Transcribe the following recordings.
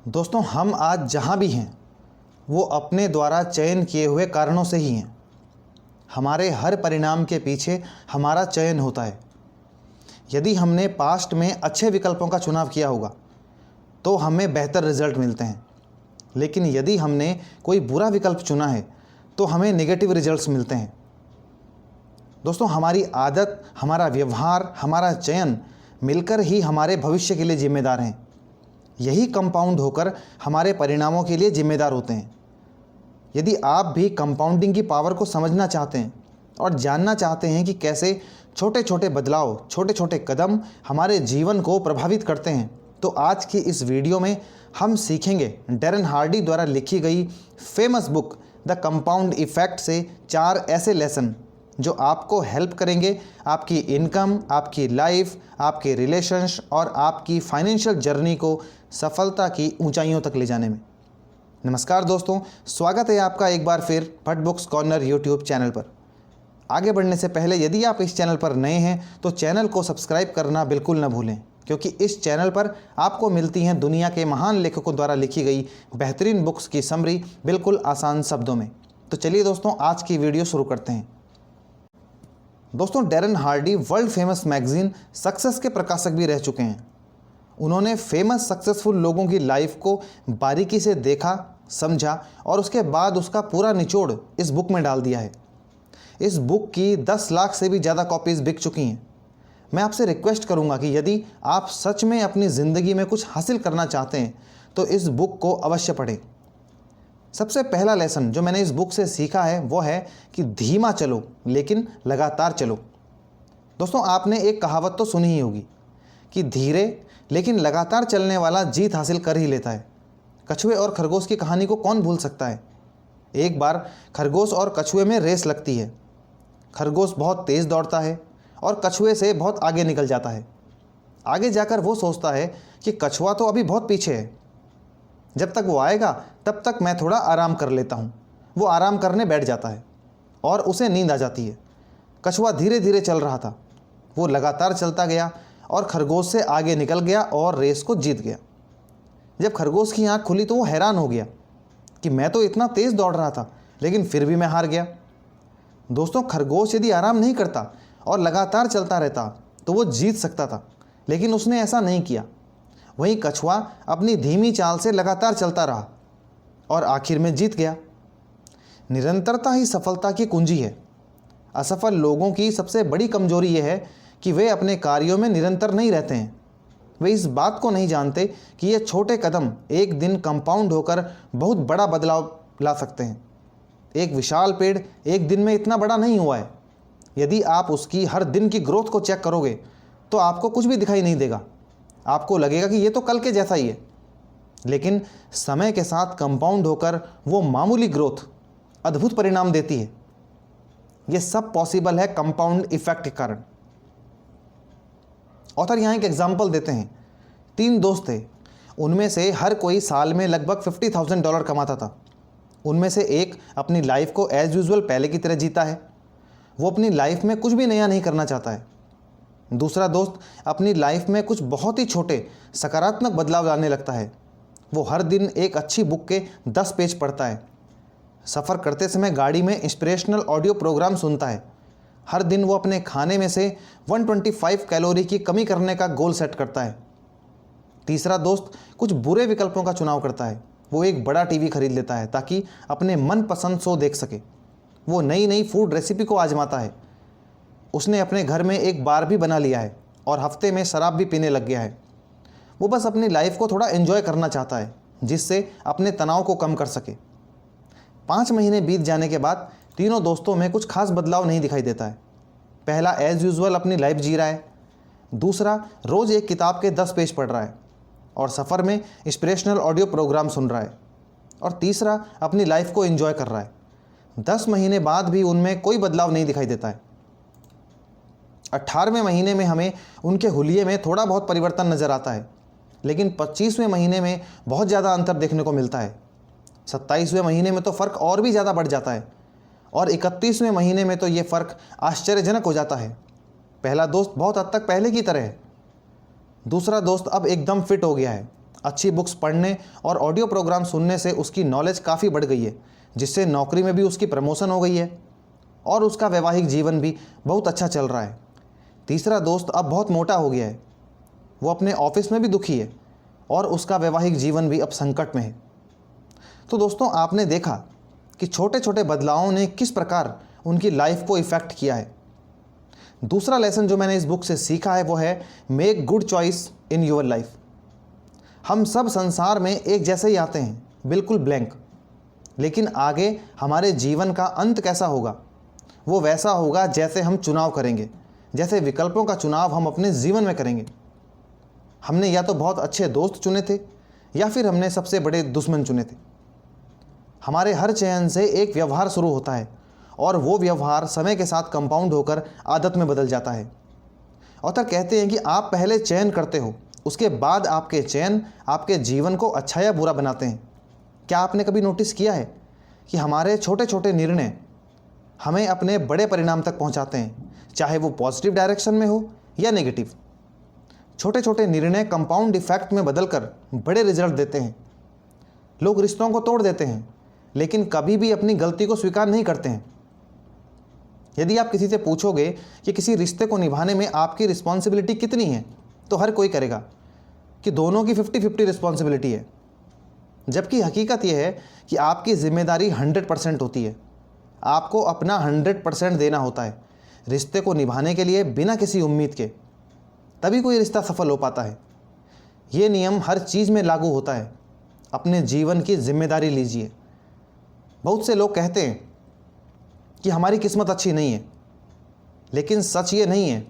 दोस्तों, हम आज जहाँ भी हैं वो अपने द्वारा चयन किए हुए कारणों से ही हैं। हमारे हर परिणाम के पीछे हमारा चयन होता है। यदि हमने पास्ट में अच्छे विकल्पों का चुनाव किया होगा तो हमें बेहतर रिजल्ट मिलते हैं, लेकिन यदि हमने कोई बुरा विकल्प चुना है तो हमें नेगेटिव रिजल्ट्स मिलते हैं। दोस्तों, हमारी आदत, हमारा व्यवहार, हमारा चयन मिलकर ही हमारे भविष्य के लिए जिम्मेदार हैं। यही कंपाउंड होकर हमारे परिणामों के लिए जिम्मेदार होते हैं। यदि आप भी कंपाउंडिंग की पावर को समझना चाहते हैं और जानना चाहते हैं कि कैसे छोटे छोटे बदलाव, छोटे छोटे कदम हमारे जीवन को प्रभावित करते हैं, तो आज की इस वीडियो में हम सीखेंगे डैरेन हार्डी द्वारा लिखी गई famous book the compound effect से 4 ऐसे लेसन जो आपको हेल्प करेंगे आपकी इनकम, आपकी लाइफ, आपके रिलेशंस और आपकी फाइनेंशियल जर्नी को सफलता की ऊंचाइयों तक ले जाने में। नमस्कार दोस्तों, स्वागत है आपका एक बार फिर Bhatt books corner YouTube channel पर। आगे बढ़ने से पहले यदि आप इस चैनल पर नए हैं तो चैनल को सब्सक्राइब करना बिल्कुल न भूलें, क्योंकि इस चैनल पर आपको मिलती हैं दुनिया के महान लेखकों द्वारा लिखी गई बेहतरीन बुक्स की समरी बिल्कुल आसान शब्दों में। तो चलिए दोस्तों, आज की वीडियो शुरू करते हैं। दोस्तों, Darren Hardy world famous magazine success के प्रकाशक भी रह चुके हैं। उन्होंने फेमस सक्सेसफुल लोगों की लाइफ को बारीकी से देखा, समझा और उसके बाद उसका पूरा निचोड़ इस बुक में डाल दिया है। इस बुक की 10 लाख से भी ज़्यादा कॉपीज़ बिक चुकी हैं। मैं आपसे रिक्वेस्ट करूंगा कि यदि आप सच में अपनी ज़िंदगी में कुछ हासिल करना चाहते हैं तो इस बुक को अवश्य पढ़ें। सबसे पहला लेसन जो मैंने इस बुक से सीखा है वो है कि धीमा चलो लेकिन लगातार चलो। दोस्तों, आपने एक कहावत तो सुनी ही होगी कि धीरे लेकिन लगातार चलने वाला जीत हासिल कर ही लेता है। कछुए और खरगोश की कहानी को कौन भूल सकता है। एक बार खरगोश और कछुए में रेस लगती है। खरगोश बहुत तेज़ दौड़ता है और कछुए से बहुत आगे निकल जाता है। आगे जाकर वो सोचता है कि कछुआ तो अभी बहुत पीछे है, जब तक वो आएगा तब तक मैं थोड़ा आराम कर लेता हूँ। वो आराम करने बैठ जाता है और उसे नींद आ जाती है। कछुआ धीरे धीरे चल रहा था, वो लगातार चलता गया और खरगोश से आगे निकल गया और रेस को जीत गया। जब खरगोश की आँख खुली तो वो हैरान हो गया कि मैं तो इतना तेज़ दौड़ रहा था लेकिन फिर भी मैं हार गया। दोस्तों, खरगोश यदि आराम नहीं करता और लगातार चलता रहता तो वो जीत सकता था, लेकिन उसने ऐसा नहीं किया। वहीं कछुआ अपनी धीमी चाल से लगातार चलता रहा और आखिर में जीत गया। निरंतरता ही सफलता की कुंजी है। असफल लोगों की सबसे बड़ी कमजोरी यह है कि वे अपने कार्यों में निरंतर नहीं रहते हैं। वे इस बात को नहीं जानते कि ये छोटे कदम एक दिन कंपाउंड होकर बहुत बड़ा बदलाव ला सकते हैं। एक विशाल पेड़ एक दिन में इतना बड़ा नहीं हुआ है। यदि आप उसकी हर दिन की ग्रोथ को चेक करोगे तो आपको कुछ भी दिखाई नहीं देगा। आपको लगेगा कि ये तो कल के जैसा ही है, लेकिन समय के साथ कंपाउंड होकर वो मामूली ग्रोथ अद्भुत परिणाम देती है। ये सब पॉसिबल है कंपाउंड इफेक्ट के कारण। ऑथर यहाँ एक एग्जाम्पल देते हैं। 3 दोस्त थे, उनमें से हर कोई साल में लगभग $50,000 कमाता था। उनमें से एक अपनी लाइफ को एज यूजुअल पहले की तरह जीता है। वो अपनी लाइफ में कुछ भी नया नहीं करना चाहता है। दूसरा दोस्त अपनी लाइफ में कुछ बहुत ही छोटे सकारात्मक बदलाव लाने लगता है। वो हर दिन एक अच्छी बुक के 10 पेज पढ़ता है। सफ़र करते समय गाड़ी में इंस्पिरेशनल ऑडियो प्रोग्राम सुनता है। हर दिन वो अपने खाने में से 125 कैलोरी की कमी करने का गोल सेट करता है। तीसरा दोस्त कुछ बुरे विकल्पों का चुनाव करता है। वो एक बड़ा टीवी खरीद लेता है ताकि अपने मनपसंद शो देख सके। वो नई नई फूड रेसिपी को आजमाता है। उसने अपने घर में एक बार भी बना लिया है और हफ्ते में शराब भी पीने लग गया है। वो बस अपनी लाइफ को थोड़ा एंजॉय करना चाहता है, जिससे अपने तनाव को कम कर सके। 5 महीने बीत जाने के बाद तीनों दोस्तों में कुछ खास बदलाव नहीं दिखाई देता है। पहला एज यूजुअल अपनी लाइफ जी रहा है। दूसरा रोज़ एक किताब के 10 पेज पढ़ रहा है और सफ़र में इंस्पिरेशनल ऑडियो प्रोग्राम सुन रहा है। और तीसरा अपनी लाइफ को एंजॉय कर रहा है। 10 महीने बाद भी उनमें कोई बदलाव नहीं दिखाई देता है। 18वें महीने में हमें उनके हुलिये में थोड़ा बहुत परिवर्तन नज़र आता है, लेकिन 25वें महीने में बहुत ज़्यादा अंतर देखने को मिलता है। 27वें महीने में तो फ़र्क और भी ज़्यादा बढ़ जाता है और 31वें महीने में तो ये फ़र्क आश्चर्यजनक हो जाता है। पहला दोस्त बहुत हद तक पहले की तरह है। दूसरा दोस्त अब एकदम फिट हो गया है अच्छी बुक्स पढ़ने और ऑडियो प्रोग्राम सुनने से उसकी नॉलेज काफ़ी बढ़ गई है, जिससे नौकरी में भी उसकी प्रमोशन हो गई है और उसका वैवाहिक जीवन भी बहुत अच्छा चल रहा है। तीसरा दोस्त अब बहुत मोटा हो गया है, वो अपने ऑफिस में भी दुखी है और उसका वैवाहिक जीवन भी अब संकट में है। तो दोस्तों, आपने देखा कि छोटे छोटे बदलावों ने किस प्रकार उनकी लाइफ को इफ़ेक्ट किया है। दूसरा लेसन जो मैंने इस बुक से सीखा है वो है make good choice in your life. हम सब संसार में एक जैसे ही आते हैं, बिल्कुल ब्लैंक, लेकिन आगे हमारे जीवन का अंत कैसा होगा वो वैसा होगा जैसे हम चुनाव करेंगे, जैसे विकल्पों का चुनाव हम अपने जीवन में करेंगे। हमने या तो बहुत अच्छे दोस्त चुने थे या फिर हमने सबसे बड़े दुश्मन चुने थे। हमारे हर चयन से एक व्यवहार शुरू होता है और वो व्यवहार समय के साथ कंपाउंड होकर आदत में बदल जाता है। ऑथर कहते हैं कि आप पहले चयन करते हो, उसके बाद आपके चयन आपके जीवन को अच्छा या बुरा बनाते हैं। क्या आपने कभी नोटिस किया है कि हमारे छोटे छोटे निर्णय हमें अपने बड़े परिणाम तक पहुंचाते हैं, चाहे वो पॉजिटिव डायरेक्शन में हो या नेगेटिव। छोटे छोटे निर्णय कंपाउंड इफेक्ट में बदलकर बड़े रिजल्ट देते हैं। लोग रिश्तों को तोड़ देते हैं लेकिन कभी भी अपनी गलती को स्वीकार नहीं करते हैं। यदि आप किसी से पूछोगे कि किसी रिश्ते को निभाने में आपकी रिस्पॉन्सिबिलिटी कितनी है, तो हर कोई करेगा कि दोनों की 50-50 रिस्पॉन्सिबिलिटी है, जबकि हकीकत यह है कि आपकी जिम्मेदारी 100% होती है। आपको अपना 100% देना होता है रिश्ते को निभाने के लिए, बिना किसी उम्मीद के। तभी कोई रिश्ता सफल हो पाता है। ये नियम हर चीज़ में लागू होता है। अपने जीवन की जिम्मेदारी लीजिए। बहुत से लोग कहते हैं कि हमारी किस्मत अच्छी नहीं है, लेकिन सच ये नहीं है।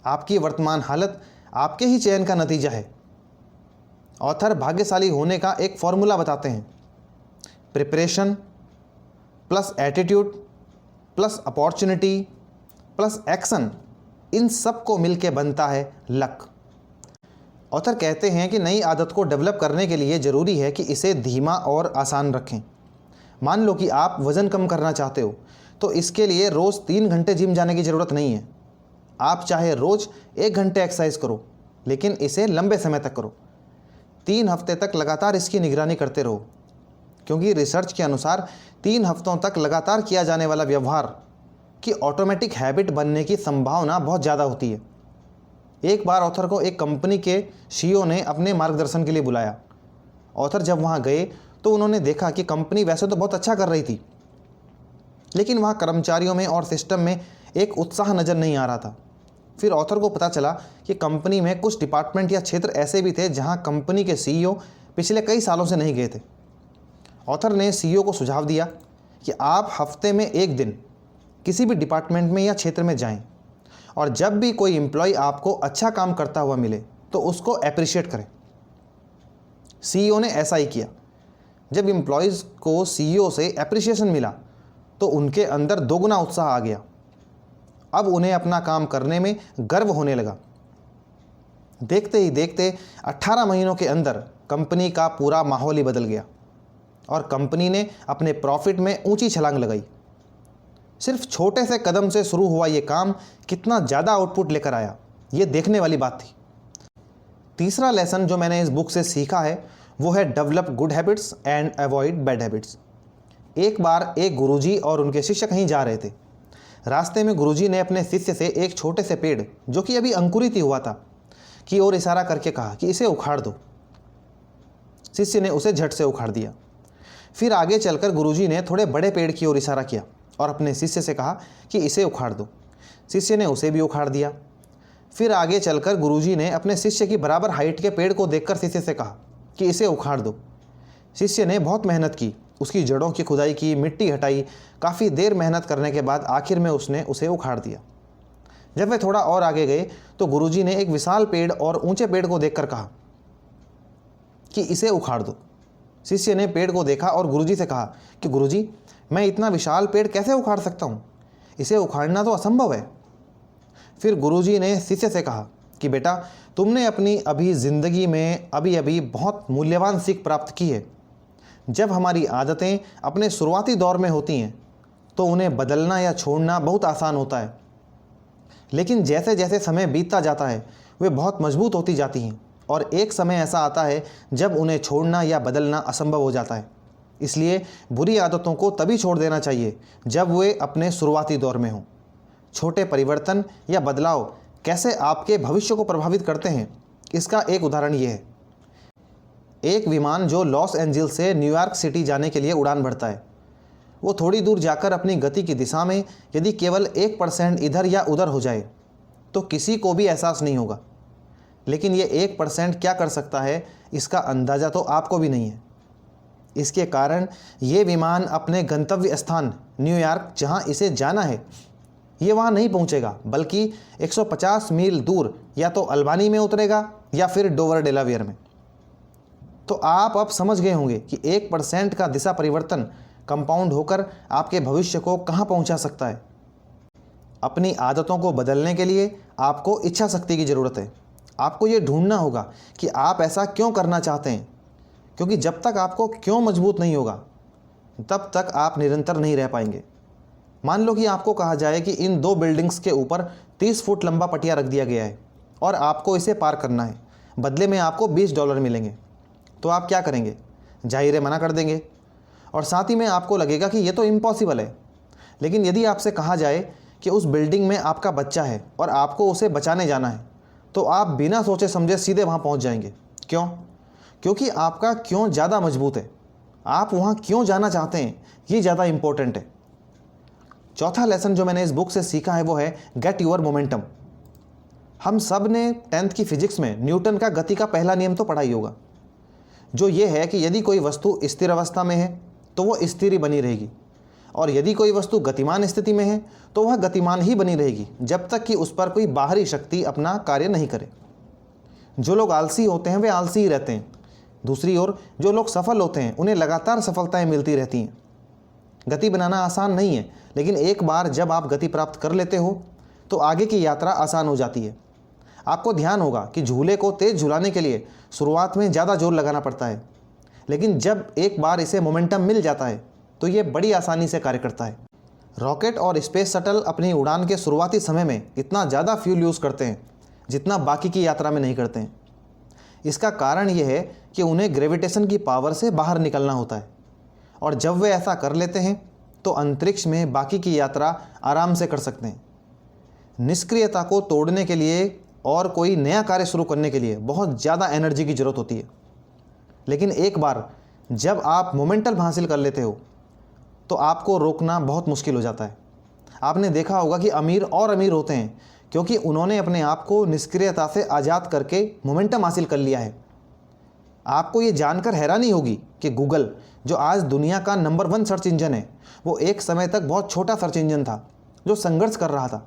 आपकी वर्तमान हालत आपके ही चयन का नतीजा है। ऑथर भाग्यशाली होने का एक फॉर्मूला बताते हैं। Preparation plus attitude plus opportunity plus action, इन सब को मिलके बनता है लक। ऑथर कहते हैं कि नई आदत को डेवलप करने के लिए ज़रूरी है कि इसे धीमा और आसान रखें। मान लो कि आप वज़न कम करना चाहते हो, तो इसके लिए रोज़ 3 घंटे जिम जाने की ज़रूरत नहीं है। आप चाहे रोज़ 1 घंटे एक्सरसाइज करो, लेकिन इसे लंबे समय तक करो। 3 हफ्ते तक लगातार इसकी निगरानी करते रहो, क्योंकि रिसर्च के अनुसार 3 हफ्तों तक लगातार किया जाने वाला व्यवहार की ऑटोमेटिक हैबिट बनने की संभावना बहुत ज़्यादा होती है। एक बार ऑथर को एक कंपनी के सीईओ ने अपने मार्गदर्शन के लिए बुलाया। ऑथर जब वहाँ गए तो उन्होंने देखा कि कंपनी वैसे तो बहुत अच्छा कर रही थी, लेकिन वहाँ कर्मचारियों में और सिस्टम में एक उत्साह नज़र नहीं आ रहा था। फिर ऑथर को पता चला कि कंपनी में कुछ डिपार्टमेंट या क्षेत्र ऐसे भी थे जहाँ कंपनी के सीईओ पिछले कई सालों से नहीं गए थे। ऑथर ने सीईओ को सुझाव दिया कि आप हफ्ते में 1 दिन किसी भी डिपार्टमेंट में या क्षेत्र में जाएं और जब भी कोई एम्प्लॉय आपको अच्छा काम करता हुआ मिले तो उसको अप्रिशिएट करें। सीईओ ने ऐसा ही किया। जब एम्प्लॉयज़ को सीईओ से अप्रिशिएशन मिला तो उनके अंदर दोगुना उत्साह आ गया। अब उन्हें अपना काम करने में गर्व होने लगा। देखते ही देखते 18 महीनों के अंदर कंपनी का पूरा माहौल ही बदल गया और कंपनी ने अपने प्रॉफिट में ऊंची छलांग लगाई। सिर्फ छोटे से कदम से शुरू हुआ ये काम कितना ज़्यादा आउटपुट लेकर आया, ये देखने वाली बात थी। तीसरा लेसन जो मैंने इस बुक से सीखा है वो है develop good habits and avoid bad habits. एक बार एक गुरुजी और उनके शिष्य कहीं जा रहे थे। रास्ते में गुरुजी ने अपने शिष्य से एक छोटे से पेड़ जो कि अभी अंकुरित ही हुआ था की ओर इशारा करके कहा कि इसे उखाड़ दो। शिष्य ने उसे झट से उखाड़ दिया। फिर आगे चलकर गुरुजी ने थोड़े बड़े पेड़ की ओर इशारा किया और अपने शिष्य से कहा कि इसे उखाड़ दो। शिष्य ने उसे भी उखाड़ दिया। फिर आगे चलकर गुरुजी ने अपने शिष्य की बराबर हाइट के पेड़ को देखकर शिष्य से कहा कि इसे उखाड़ दो। शिष्य ने बहुत मेहनत की, उसकी जड़ों की खुदाई की, मिट्टी हटाई। काफ़ी देर मेहनत करने के बाद आखिर में उसने उसे उखाड़ दिया। जब वे थोड़ा और आगे गए तो गुरुजी ने एक विशाल पेड़ और ऊंचे पेड़ को देखकर कहा कि इसे उखाड़ दो। शिष्य ने पेड़ को देखा और गुरुजी से कहा कि गुरुजी, मैं इतना विशाल पेड़ कैसे उखाड़ सकता हूँ? इसे उखाड़ना तो असंभव है। फिर गुरुजी ने शिष्य से कहा कि बेटा, तुमने अपनी अभी ज़िंदगी में अभी बहुत मूल्यवान सीख प्राप्त की है। जब हमारी आदतें अपने शुरुआती दौर में होती हैं तो उन्हें बदलना या छोड़ना बहुत आसान होता है, लेकिन जैसे जैसे समय बीतता जाता है वे बहुत मजबूत होती जाती हैं और एक समय ऐसा आता है जब उन्हें छोड़ना या बदलना असंभव हो जाता है। इसलिए बुरी आदतों को तभी छोड़ देना चाहिए जब वे अपने शुरुआती दौर में हों। छोटे परिवर्तन या बदलाव कैसे आपके भविष्य को प्रभावित करते हैं, इसका एक उदाहरण ये है। एक विमान जो लॉस एंजल्स से न्यूयॉर्क सिटी जाने के लिए उड़ान भरता है, वो थोड़ी दूर जाकर अपनी गति की दिशा में यदि केवल 1% इधर या उधर हो जाए तो किसी को भी एहसास नहीं होगा। लेकिन ये 1% क्या कर सकता है, इसका अंदाज़ा तो आपको भी नहीं है। इसके कारण ये विमान अपने गंतव्य स्थान न्यूयॉर्क, जहाँ इसे जाना है, ये वहाँ नहीं पहुँचेगा, बल्कि 150 मील दूर या तो अल्बानी में उतरेगा या फिर डोवर डेलावेयर में। तो आप अब समझ गए होंगे कि 1% का दिशा परिवर्तन कंपाउंड होकर आपके भविष्य को कहाँ पहुँचा सकता है। अपनी आदतों को बदलने के लिए आपको इच्छा शक्ति की ज़रूरत है। आपको ये ढूंढना होगा कि आप ऐसा क्यों करना चाहते हैं, क्योंकि जब तक आपको क्यों मजबूत नहीं होगा तब तक आप निरंतर नहीं रह पाएंगे। मान लो कि आपको कहा जाए कि इन 2 बिल्डिंग्स के ऊपर 30 फुट लंबा पटिया रख दिया गया है और आपको इसे पार करना है, बदले में आपको $20 मिलेंगे, तो आप क्या करेंगे? जाहिर है मना कर देंगे, और साथ ही में आपको लगेगा कि ये तो इम्पॉसिबल है। लेकिन यदि आपसे कहा जाए कि उस बिल्डिंग में आपका बच्चा है और आपको उसे बचाने जाना है, तो आप बिना सोचे समझे सीधे वहाँ पहुँच जाएंगे। क्यों? क्योंकि आपका क्यों ज़्यादा मजबूत है। आप वहाँ क्यों जाना चाहते हैं, ये ज़्यादा इम्पोर्टेंट है। चौथा लेसन जो मैंने इस बुक से सीखा है वो है गेट योर मोमेंटम। हम सब ने 10th की फिजिक्स में न्यूटन का गति का पहला नियम तो पढ़ा ही होगा, जो ये है कि यदि कोई वस्तु स्थिर अवस्था में है तो वो स्थिर ही बनी रहेगी, और यदि कोई वस्तु गतिमान स्थिति में है तो वह गतिमान ही बनी रहेगी जब तक कि उस पर कोई बाहरी शक्ति अपना कार्य नहीं करे। जो लोग आलसी होते हैं वे आलसी ही रहते हैं। दूसरी ओर जो लोग सफल होते हैं उन्हें लगातार सफलताएं मिलती रहती हैं। गति बनाना आसान नहीं है, लेकिन एक बार जब आप गति प्राप्त कर लेते हो तो आगे की यात्रा आसान हो जाती है। आपको ध्यान होगा कि झूले को तेज झुलाने के लिए शुरुआत में ज़्यादा जोर लगाना पड़ता है, लेकिन जब एक बार इसे मोमेंटम मिल जाता है तो ये बड़ी आसानी से कार्य करता है। रॉकेट और स्पेस शटल अपनी उड़ान के शुरुआती समय में इतना ज़्यादा फ्यूल यूज़ करते हैं जितना बाकी की यात्रा में नहीं करते हैं। इसका कारण यह है कि उन्हें ग्रेविटेशन की पावर से बाहर निकलना होता है, और जब वे ऐसा कर लेते हैं तो अंतरिक्ष में बाकी की यात्रा आराम से कर सकते हैं। निष्क्रियता को तोड़ने के लिए और कोई नया कार्य शुरू करने के लिए बहुत ज़्यादा एनर्जी की ज़रूरत होती है, लेकिन एक बार जब आप मोमेंटम हासिल कर लेते हो तो आपको रोकना बहुत मुश्किल हो जाता है। आपने देखा होगा कि अमीर और अमीर होते हैं क्योंकि उन्होंने अपने आप को निष्क्रियता से आज़ाद करके मोमेंटम हासिल कर लिया है। आपको ये जानकर हैरानी होगी कि गूगल, जो आज दुनिया का नंबर 1 सर्च इंजन है, वो एक समय तक बहुत छोटा सर्च इंजन था जो संघर्ष कर रहा था।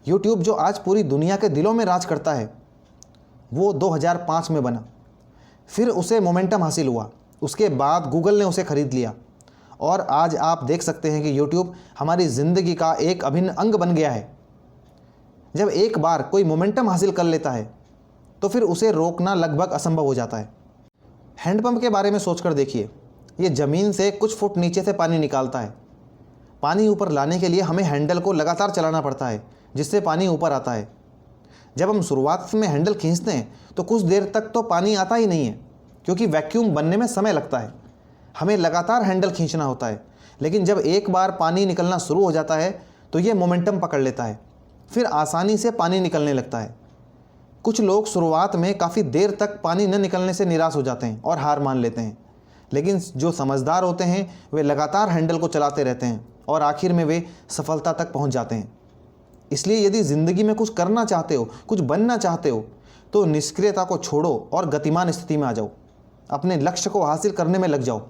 यूट्यूब, जो आज पूरी दुनिया के दिलों में राज करता है, वो 2005 में बना। फिर उसे मोमेंटम हासिल हुआ, उसके बाद गूगल ने उसे खरीद लिया, और आज आप देख सकते हैं कि यूट्यूब हमारी ज़िंदगी का एक अभिन्न अंग बन गया है। जब एक बार कोई मोमेंटम हासिल कर लेता है तो फिर उसे रोकना लगभग असंभव हो जाता है। हैंडपंप के बारे में सोचकर देखिए, ये ज़मीन से कुछ फुट नीचे से पानी निकालता है। पानी ऊपर लाने के लिए हमें हैंडल को लगातार चलाना पड़ता है, जिससे पानी ऊपर आता है। जब हम शुरुआत में हैंडल खींचते हैं तो कुछ देर तक तो पानी आता ही नहीं है, क्योंकि वैक्यूम बनने में समय लगता है। हमें लगातार हैंडल खींचना होता है, लेकिन जब एक बार पानी निकलना शुरू हो जाता है तो ये मोमेंटम पकड़ लेता है, फिर आसानी से पानी निकलने लगता है। कुछ लोग शुरुआत में काफ़ी देर तक पानी न निकलने से निराश हो जाते हैं और हार मान लेते हैं, लेकिन जो समझदार होते हैं वे लगातार हैंडल को चलाते रहते हैं और आखिर में वे सफलता तक पहुंच जाते हैं। इसलिए यदि ज़िंदगी में कुछ करना चाहते हो, कुछ बनना चाहते हो, तो निष्क्रियता को छोड़ो और गतिमान स्थिति में आ जाओ। अपने लक्ष्य को हासिल करने में लग जाओ।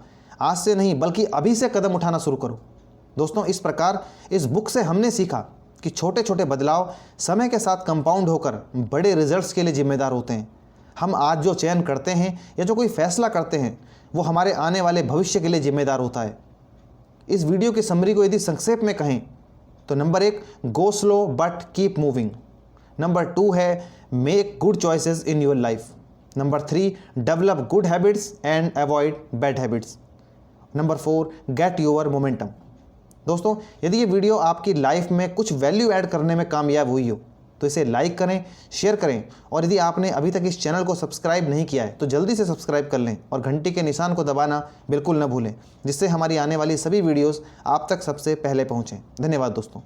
आज से नहीं बल्कि अभी से कदम उठाना शुरू करो। दोस्तों, इस प्रकार इस बुक से हमने सीखा कि छोटे छोटे बदलाव समय के साथ कंपाउंड होकर बड़े रिजल्ट्स के लिए जिम्मेदार होते हैं। हम आज जो चयन करते हैं या जो कोई फैसला करते हैं वो हमारे आने वाले भविष्य के लिए जिम्मेदार होता है। इस वीडियो की समरी को यदि संक्षेप में कहें तो number 1, go slow but keep moving. Number 2 है make good choices in your life. Number 3, develop good habits and avoid bad habits. Number 4, get your momentum. दोस्तों, यदि ये वीडियो आपकी लाइफ में कुछ वैल्यू ऐड करने में कामयाब हुई हो तो इसे लाइक करें, शेयर करें और यदि आपने अभी तक इस चैनल को सब्सक्राइब नहीं किया है तो जल्दी से सब्सक्राइब कर लें और घंटी के निशान को दबाना बिल्कुल न भूलें, जिससे हमारी आने वाली सभी वीडियोस आप तक सबसे पहले पहुंचें। धन्यवाद दोस्तों।